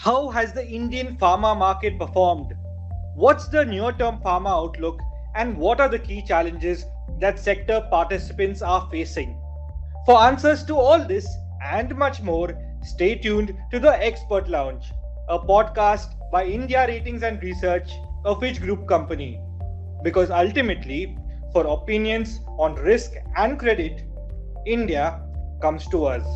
How has the Indian pharma market performed? What's the near-term pharma outlook and what are the key challenges that sector participants are facing? For answers to all this and much more, stay tuned to the Expert Lounge, a podcast by India Ratings and Research, a Fitch Group company. Because ultimately, for opinions on risk and credit, India comes to us.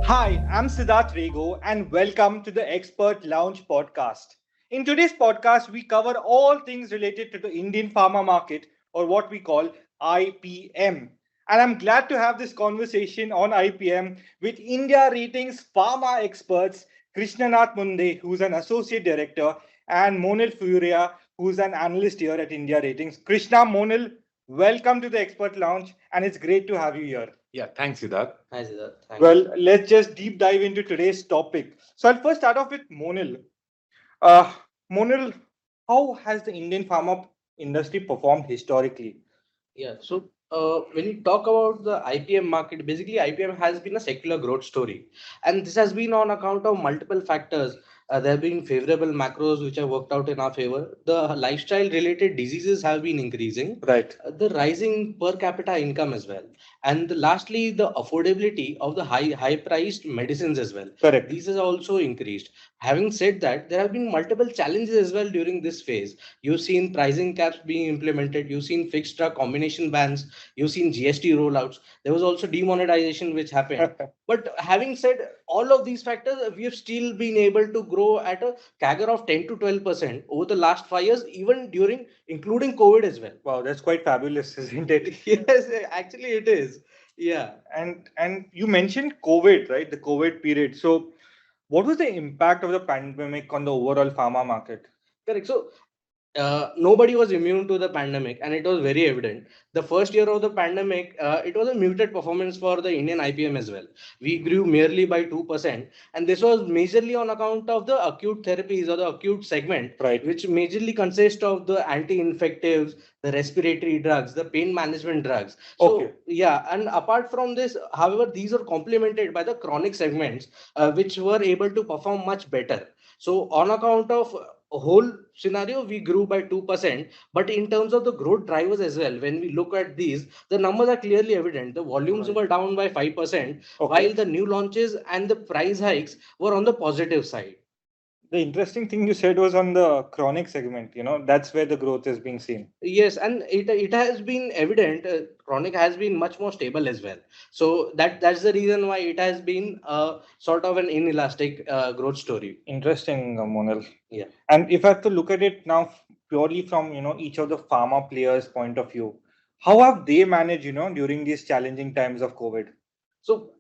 Hi, I'm Siddharth Rego and welcome to the Expert Lounge podcast. In today's podcast, we cover all things related to the Indian pharma market or what we call IPM. And I'm glad to have this conversation on IPM with India Ratings pharma experts Krishnanath Munde, who's an associate director, and Monil Furia, who's an analyst here at India Ratings. Krishna, Monil, welcome to the Expert Lounge and it's great to have you here. Yeah, thanks, Siddharth. Hi Siddharth. Thank Well, you. let's just deep dive into today's topic. So I'll first start off with Monil. Uh, Monil, how has the Indian pharma industry performed historically? Yeah. When you talk about the IPM market, basically IPM has been a secular growth story, and this has been on account of multiple factors. There have been favorable macros which have worked out in our favor. The lifestyle-related diseases have been increasing. Right. The rising per capita income as well, and lastly, the affordability of the high-priced medicines as well. Correct. These has also increased. Having said that, there have been multiple challenges as well during this phase. You've seen pricing caps being implemented. You've seen fixed drug combination bans. You've seen GST rollouts. There was also demonetization which happened. But having said all of these factors, we have still been able to grow at a CAGR of 10 to 12% over the last 5 years, even during including COVID as well. Wow, that's quite fabulous, isn't it? Yes, actually it is. Yeah. And you mentioned COVID, right? The COVID period. So what was the impact of the pandemic on the overall pharma market? Correct. Nobody was immune to the pandemic, and it was very evident. The first year of the pandemic, it was a muted performance for the Indian IPM as well. We grew merely by 2%, and this was majorly on account of the acute therapies or the acute segment, Right. which majorly consists of the anti-infectives, the respiratory drugs, the pain management drugs. Okay. Yeah, and apart from this, however, these are complemented by the chronic segments, which were able to perform much better. So, on account of whole scenario, we grew by 2%. But in terms of the growth drivers as well, when we look at these, the numbers are clearly evident. The volumes Right. were down by 5%, Okay. while the new launches and the price hikes were on the positive side. The interesting thing you said was on the chronic segment, that's where the growth is being seen. Yes, and it has been evident. Chronic has been much more stable as well. So that's the reason why it has been sort of an inelastic growth story. Interesting, Monal. Yeah. And if I have to look at it now purely from each of the pharma players' point of view, how have they managed during these challenging times of COVID? So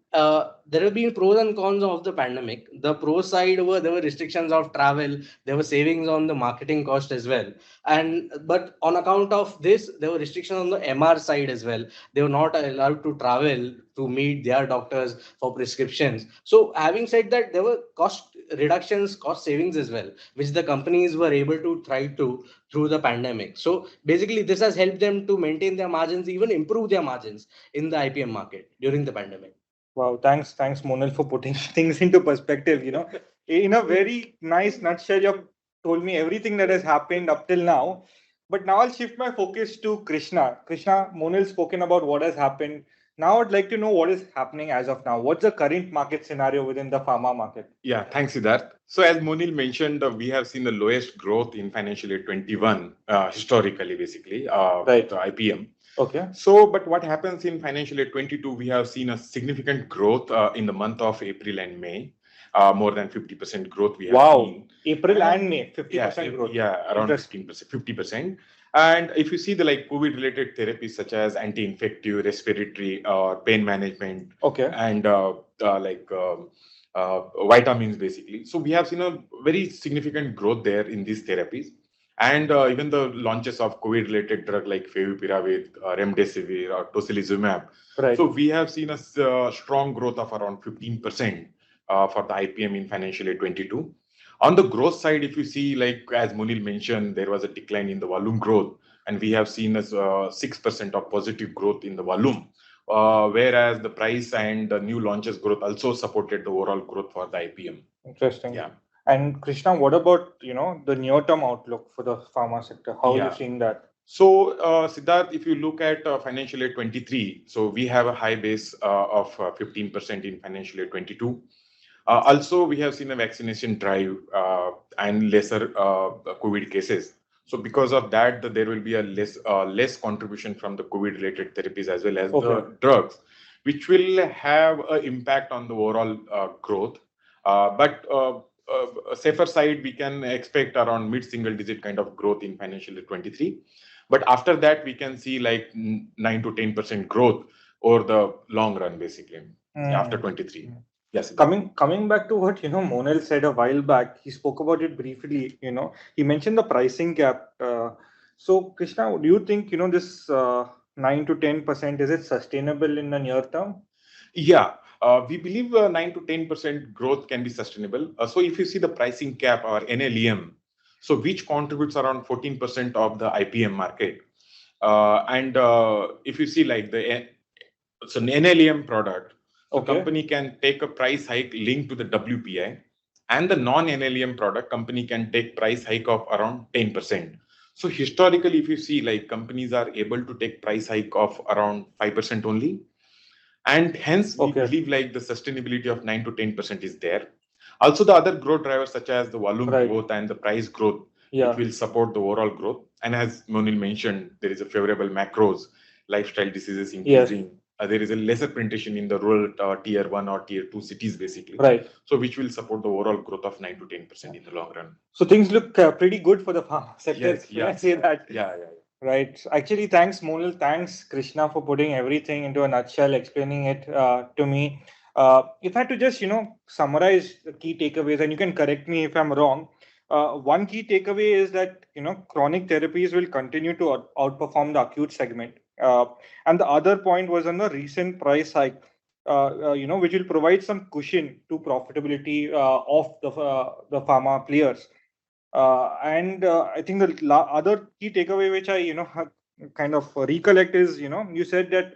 there have been pros and cons of the pandemic. The pro side were there were restrictions of travel, there were savings on the marketing cost as well, and but on account of this, there were restrictions on the MR side as well. They were not allowed to travel to meet their doctors for prescriptions. So having said that, there were cost reductions, cost savings as well, which the companies were able to thrive to through the pandemic. So basically, this has helped them to maintain their margins, even improve their margins in the IPM market during the pandemic. Wow, thanks, Monal, for putting things into perspective. In a very nice nutshell, you've told me everything that has happened up till now. But now I'll shift my focus to Krishna. Krishna, Monal spoken about what has happened. Now I'd like to know what is happening as of now. What's the current market scenario within the pharma market? Yeah, thanks, Siddharth. So as Monil mentioned, we have seen the lowest growth in financial year 21, historically, basically, Right. the IPM. Okay. So, but what happens in financial year 22, we have seen a significant growth in the month of April and May. More than 50% growth we have seen. April and May, 50% Yeah, growth. yeah, around 15%, 50%. And if you see the COVID-related therapies such as anti-infective, respiratory, or pain management, Okay. and vitamins, basically. So we have seen a very significant growth there in these therapies. And even the launches of COVID-related drug like favipiravir, remdesivir, or tocilizumab. Right. So we have seen a strong growth of around 15% for the IPM in financial year 22. On the growth side, if you see, like as Munil mentioned, there was a decline in the volume growth, and we have seen as 6% of positive growth in the volume. whereas the price and the new launches growth also supported the overall growth for the IPM. Interesting. Yeah. And Krishna, what about the near-term outlook for the pharma sector? How are you seeing that? So, Siddharth, if you look at financial year 23, so we have a high base of 15% in financial year 22. Also, we have seen a vaccination drive and lesser COVID cases. So, because of that, there will be a less contribution from the COVID-related therapies as well as the drugs, which will have an impact on the overall growth. But a safer side, we can expect around mid-single digit kind of growth in financial year 23. But after that, we can see like 9 to 10% growth over the long run, basically, after 23. Yes. Coming back to what Monil said a while back, he spoke about it briefly. He mentioned the pricing gap. So, Krishna, do you think this 9 to 10% is it sustainable in the near term? Yeah, we believe 9 to 10% growth can be sustainable. So, if you see the pricing cap or NLEM, so which contributes around 14% of the IPM market, and if you see like an NLEM product. So company can take a price hike linked to the WPI, and the non-NLEM product company can take price hike of around 10%. So historically, if you see like companies are able to take price hike of around 5% only, and hence we believe like the sustainability of 9 to 10% is there. Also, the other growth drivers such as the volume growth and the price growth, it will support the overall growth. And as Monil mentioned, there is a favorable macros, lifestyle diseases increasing. There is a lesser penetration in the rural tier 1 or tier 2 cities, basically. So, which will support the overall growth of 9 to 10% in the long run. So, things look pretty good for the pharma sector. Yes, I say that. Yeah. Right. Actually, thanks, Monil. Thanks, Krishna, for putting everything into a nutshell, explaining it to me. If I had to just, summarize the key takeaways, and you can correct me if I'm wrong. One key takeaway is that, chronic therapies will continue to outperform the acute segment. And the other point was on the recent price hike, which will provide some cushion to profitability of the pharma players. And I think the other key takeaway, which I kind of recollect, is you said that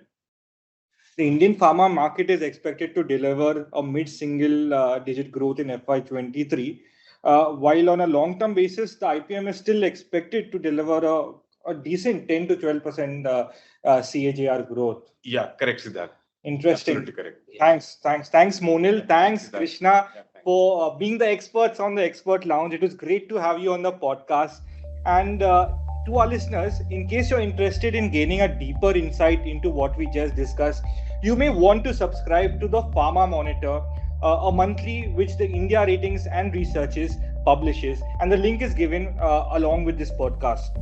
the Indian pharma market is expected to deliver a mid-single digit growth in FY23, while on a long-term basis, the IPM is still expected to deliver a decent 10 to 12% CAGR growth. Yeah, correct, Siddharth. Interesting. Absolutely correct. Thanks, Monil. Thanks, Krishna, for being the experts on the Expert Lounge. It was great to have you on the podcast. And to our listeners, in case you're interested in gaining a deeper insight into what we just discussed, you may want to subscribe to the Pharma Monitor, a monthly which the India Ratings and Researches publishes. And the link is given along with this podcast.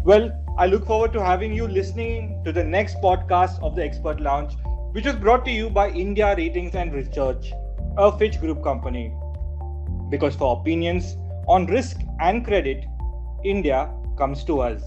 Well, I look forward to having you listening to the next podcast of the Expert Lounge, which was brought to you by India Ratings and Research, a Fitch Group company. Because for opinions on risk and credit, India comes to us.